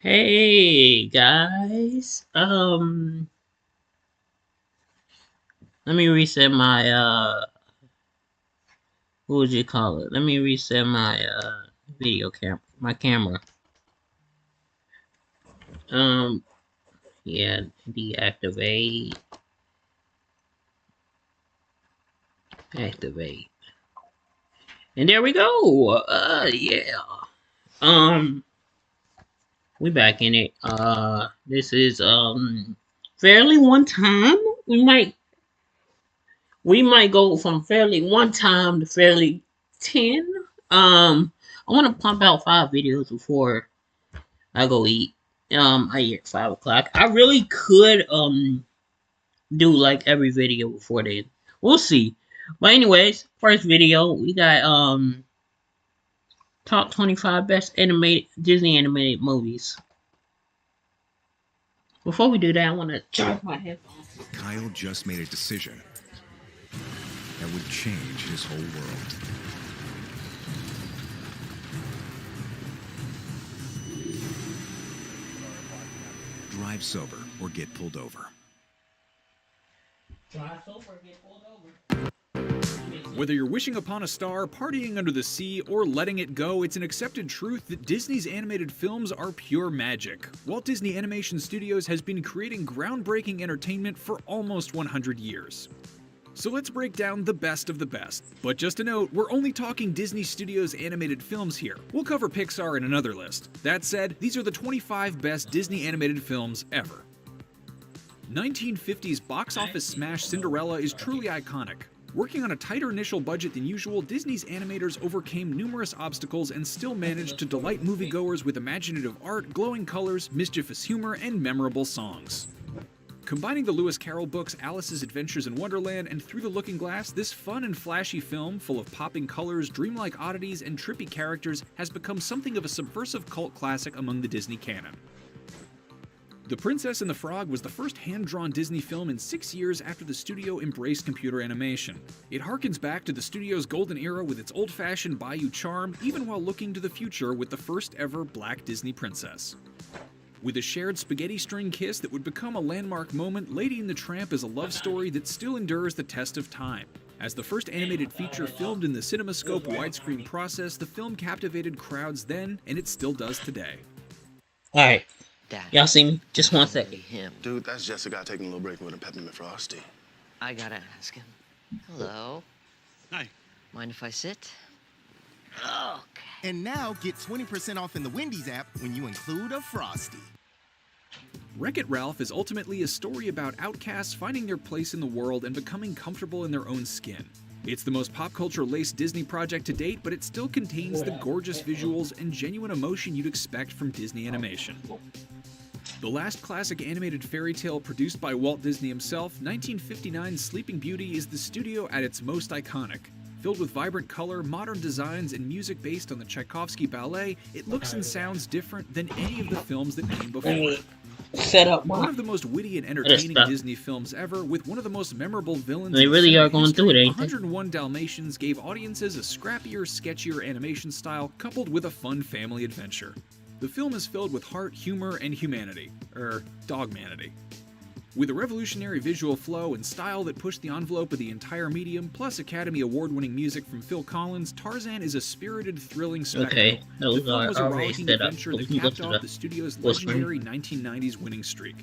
Hey guys. Let me reset my what would you call it? Let me reset my video camera. Um yeah, deactivate, activate. And there we go. Yeah. Um we back in it. This is fairly one time. We might we might go from fairly one time to fairly 10. I want to pump out 5 videos before I go eat. I eat at 5 o'clock. I really could do like every video before then. We'll see. But anyways, first video we got top 25 best animated Disney animated movies. Before we do that, I want to charge my headphones. Kyle just made a decision that would change his whole world. Drive sober or get pulled over. Drive sober, get pulled over. Whether you're wishing upon a star, partying under the sea, or letting it go, it's an accepted truth that Disney's animated films are pure magic. Walt Disney Animation Studios has been creating groundbreaking entertainment for almost 100 years. So let's break down the best of the best. But just a note, we're only talking Disney Studios animated films here. We'll cover Pixar in another list. That said, these are the 25 best Disney animated films ever. 1950's box office smash Cinderella is truly iconic. Working on a tighter initial budget than usual, Disney's animators overcame numerous obstacles and still managed to delight moviegoers with imaginative art, glowing colors, mischievous humor, and memorable songs. Combining the Lewis Carroll books Alice's Adventures in Wonderland and Through the Looking Glass, this fun and flashy film, full of popping colors, dreamlike oddities, and trippy characters, has become something of a subversive cult classic among the Disney canon. The Princess and the Frog was the first hand-drawn Disney film in 6 years after the studio embraced computer animation. It harkens back to the studio's golden era with its old-fashioned Bayou charm, even while looking to the future with the first-ever Black Disney princess. With a shared spaghetti string kiss that would become a landmark moment, Lady and the Tramp is a love story that still endures the test of time. As the first animated feature filmed in the CinemaScope widescreen process, the film captivated crowds then, and it still does today. Alright. Dad, Y'all see me? Just one second. him. Dude, that's just a guy taking a little break with a peppermint frosty. I gotta ask him. Hello. Hi. Mind if I sit? Okay. And now get 20% off in the Wendy's app when you include a Frosty. Wreck-It Ralph is ultimately a story about outcasts finding their place in the world and becoming comfortable in their own skin. It's the most pop culture-laced Disney project to date, but it still contains the gorgeous visuals and genuine emotion you'd expect from Disney animation. The last classic animated fairy tale produced by Walt Disney himself, 1959's Sleeping Beauty, is the studio at its most iconic. Filled with vibrant color, modern designs, and music based on the Tchaikovsky ballet, it looks and sounds different than any of the films that came before. Set up One of the most witty and entertaining stuff. Disney films ever, with one of the most memorable villains. They in really cinema are going through it, history, ain't they? 101 Dalmatians gave audiences a scrappier, sketchier animation style coupled with a fun family adventure. The film is filled with heart, humor, and humanity. Dogmanity. With a revolutionary visual flow and style that pushed the envelope of the entire medium, plus Academy Award-winning music from Phil Collins, Tarzan is a spirited, thrilling spectacle. Okay, The those film was a are already rollicking set up. adventure We that can go capped to off the the studio's full screen. legendary 1990s winning streak.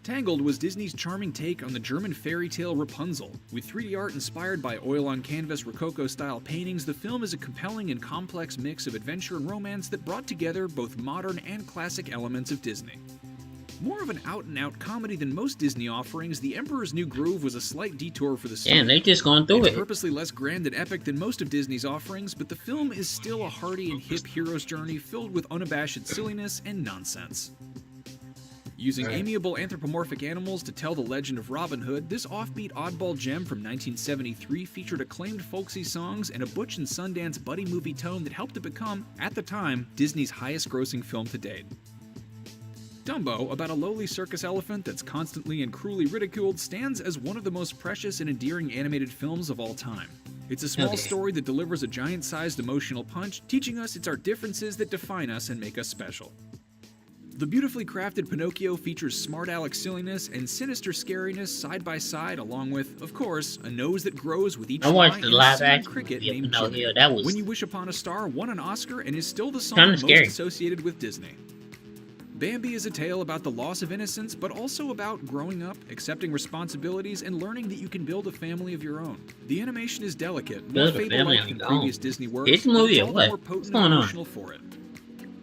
Tangled was Disney's charming take on the German fairy tale Rapunzel. With 3D art inspired by oil-on-canvas Rococo-style paintings, the film is a compelling and complex mix of adventure and romance that brought together both modern and classic elements of Disney. More of an out-and-out comedy than most Disney offerings, The Emperor's New Groove was a slight detour for the studio. Damn, they just going through It's it. purposely less grand and epic than most of Disney's offerings, but the film is still a hearty and hip hero's journey filled with unabashed silliness and nonsense. Using amiable anthropomorphic animals to tell the legend of Robin Hood, this offbeat oddball gem from 1973 featured acclaimed folksy songs and a Butch and Sundance buddy movie tone that helped it become, at the time, Disney's highest-grossing film to date. Dumbo, about a lowly circus elephant that's constantly and cruelly ridiculed, stands as one of the most precious and endearing animated films of all time. It's a small Okay. story that delivers a giant-sized emotional punch, teaching us it's our differences that define us and make us special. The beautifully crafted Pinocchio features smart Alex silliness and sinister scariness side by side, along with, of course, a nose that grows with each I watched lie the and a live singing action cricket movie of named Pinocchio. Jimmy. That was When You Wish Upon a Star won an Oscar and is still the song kinda most scary. associated with Disney. Bambi is a tale about the loss of innocence, but also about growing up, accepting responsibilities, and learning that you can build a family of your own. The animation is delicate, more Build a family fable-like of than your own. previous Disney works, This but movie it's or all the what? more What's potent going and on? emotional for it.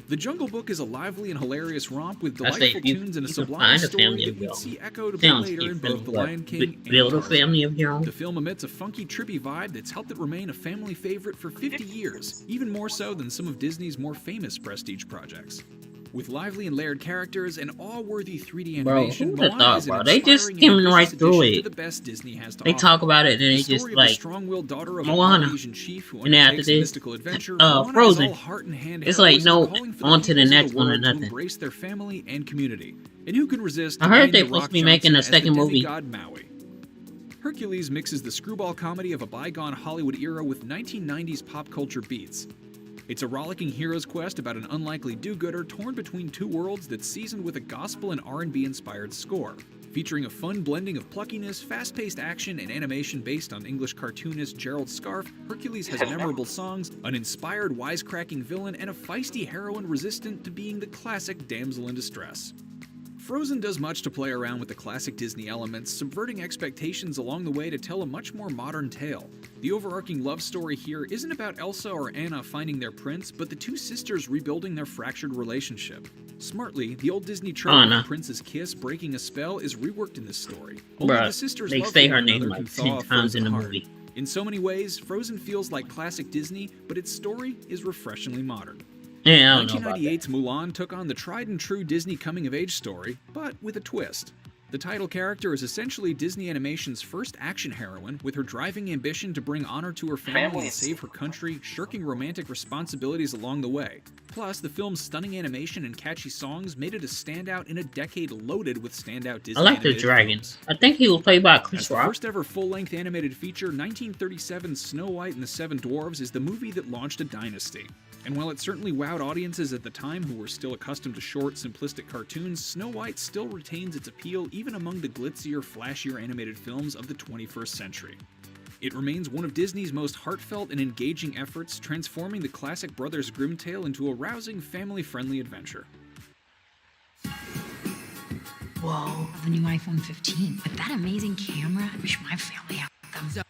The Jungle Book is a lively and hilarious romp with I say delightful you- tunes and a you can sublime find a story family that of we'd your see echoed a bit Sounds later in cute. both The What? Lion King and Build a Tarzan. family of your own. The film emits a funky, trippy vibe that's helped it remain a family favorite for 50 years, even more so than some of Disney's more famous prestige projects. With lively and layered characters and awe-worthy 3D Bro, animation, who would've Moana thought, is an bro? They just inspiring and skimming right ambitious through addition it. to the best Disney has to They offer. talk about it and The they story just of the like strong-willed daughter of a Moana. Polynesian chief who And then after undertakes a this, mystical adventure, Moana Frozen. is all heart and hand It's like heroism, no calling for on to the peoples of next one or world to nothing. embrace their family and community. And who can resist I heard Dwayne they "The supposed Rock" to be making Johnson a as the second movie. demigod Maui? Hercules mixes the screwball comedy of a bygone Hollywood era with 1990s pop culture beats. It's a rollicking hero's quest about an unlikely do-gooder torn between two worlds that's seasoned with a gospel and R&B inspired score. Featuring a fun blending of pluckiness, fast-paced action, and animation based on English cartoonist Gerald Scarfe, Hercules has memorable songs, an inspired wisecracking villain, and a feisty heroine resistant to being the classic damsel in distress. Frozen does much to play around with the classic Disney elements, subverting expectations along the way to tell a much more modern tale. The overarching love story here isn't about Elsa or Anna finding their prince, but the two sisters rebuilding their fractured relationship. Smartly, the old Disney trope Anna. of the prince's kiss breaking a spell is reworked in this story. Only Bruh, the sisters' they love say for her one name another like can 10 thaw a times in frozen the heart. movie. In so many ways, Frozen feels like classic Disney, but its story is refreshingly modern. Yeah, I don't know about that. 1998's Mulan took on the tried and true Disney coming-of-age story, but with a twist. The title character is essentially Disney Animation's first action heroine, with her driving ambition to bring honor to her family and save her country, shirking romantic responsibilities along the way. Plus, the film's stunning animation and catchy songs made it a standout in a decade loaded with standout Disney I like the animated dragons. films. I think he was played by As Chris the Rock. first ever full-length animated feature, 1937's Snow White and the Seven Dwarfs is the movie that launched a dynasty. And while it certainly wowed audiences at the time who were still accustomed to short, simplistic cartoons, Snow White still retains its appeal even among the glitzier, flashier animated films of the 21st century. It remains one of Disney's most heartfelt and engaging efforts, transforming the classic Brothers Grimm tale into a rousing, family-friendly adventure. Whoa, the new iPhone 15. With that amazing camera, I wish my family had them.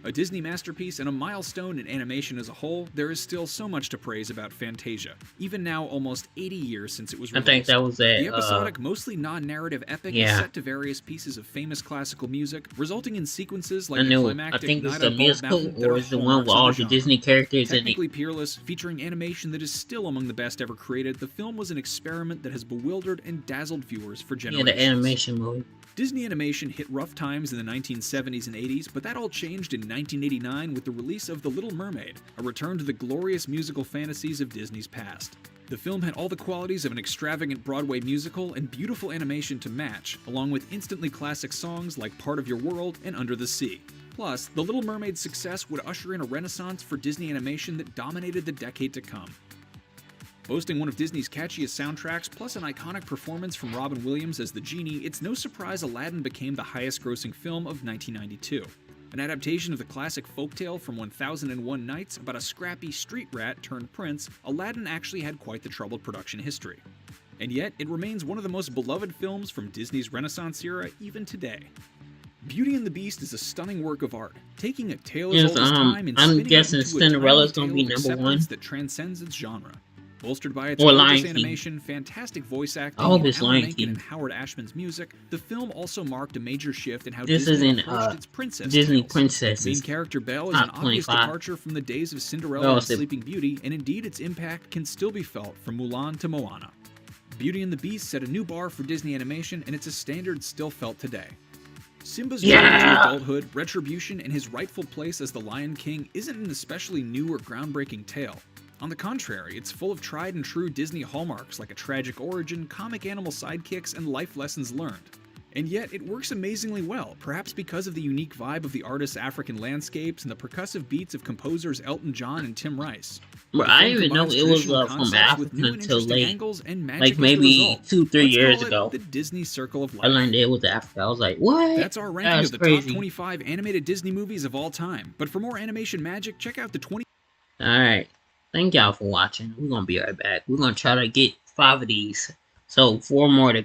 A Disney masterpiece and a milestone in animation as a whole, there is still so much to praise about Fantasia, even now almost 80 years since it was I released. think that was The at episodic, mostly non-narrative epic is yeah. set to various pieces of famous classical music, resulting in sequences I like the knew. I climactic think it's Night the on Bald musical Mountain that or are is the one hallmarks with of all the the genre. Disney characters in it. Technically peerless, featuring animation that is still among the best ever created, the film was an experiment that has bewildered and dazzled viewers for Yeah, generations. the animation movie. Disney animation hit rough times in the 1970s and 80s, but that all changed in 1989 with the release of The Little Mermaid, a return to the glorious musical fantasies of Disney's past. The film had all the qualities of an extravagant Broadway musical and beautiful animation to match, along with instantly classic songs like Part of Your World and Under the Sea. Plus, The Little Mermaid's success would usher in a renaissance for Disney animation that dominated the decade to come. Boasting one of Disney's catchiest soundtracks, plus an iconic performance from Robin Williams as the genie, it's no surprise Aladdin became the highest-grossing film of 1992. An adaptation of the classic folktale from 1001 Nights about a scrappy street rat turned prince, Aladdin actually had quite the troubled production history. And yet, it remains one of the most beloved films from Disney's Renaissance era even today. Beauty and the Beast is a stunning work of art, taking a tale as Yes, old as time and I'm spinning it guessing into a Cinderella's timeless gonna be tale of number one. acceptance that transcends its genre. Bolstered by its Or gorgeous Lion King. animation, fantastic voice acting, I hope and it's Alan Lion Menken King. and Howard Ashman's music, the film also marked a major shift in how This Disney isn't approached its princess Disney tales. princesses. Main character Belle is an Top obvious 25. departure from the days of Cinderella No, and it's the- Sleeping Beauty, and indeed its impact can still be felt from Mulan to Moana. Beauty and the Beast set a new bar for Disney animation, and it's a standard still felt today. Simba's journey Yeah! to adulthood, retribution, and his rightful place as the Lion King isn't an especially new or groundbreaking tale. On the contrary, it's full of tried and true Disney hallmarks like a tragic origin, comic animal sidekicks, and life lessons learned. And yet, it works amazingly well, perhaps because of the unique vibe of the artist's African landscapes and the percussive beats of composers Elton John and Tim Rice. Bro, The I film didn't even know combines it was traditional from concepts with Africa new and until interesting late. angles and magic Like is the maybe result. 2-3 Let's years call it ago. the Disney Circle of I Life. learned it was Africa. I was like, what? That's our ranking That's of the crazy. top 25 animated Disney movies of all time. But for more animation magic, check out the 20. Alright. Thank y'all for watching. We're gonna be right back. We're gonna try to get 5 of these. So 4 more to go.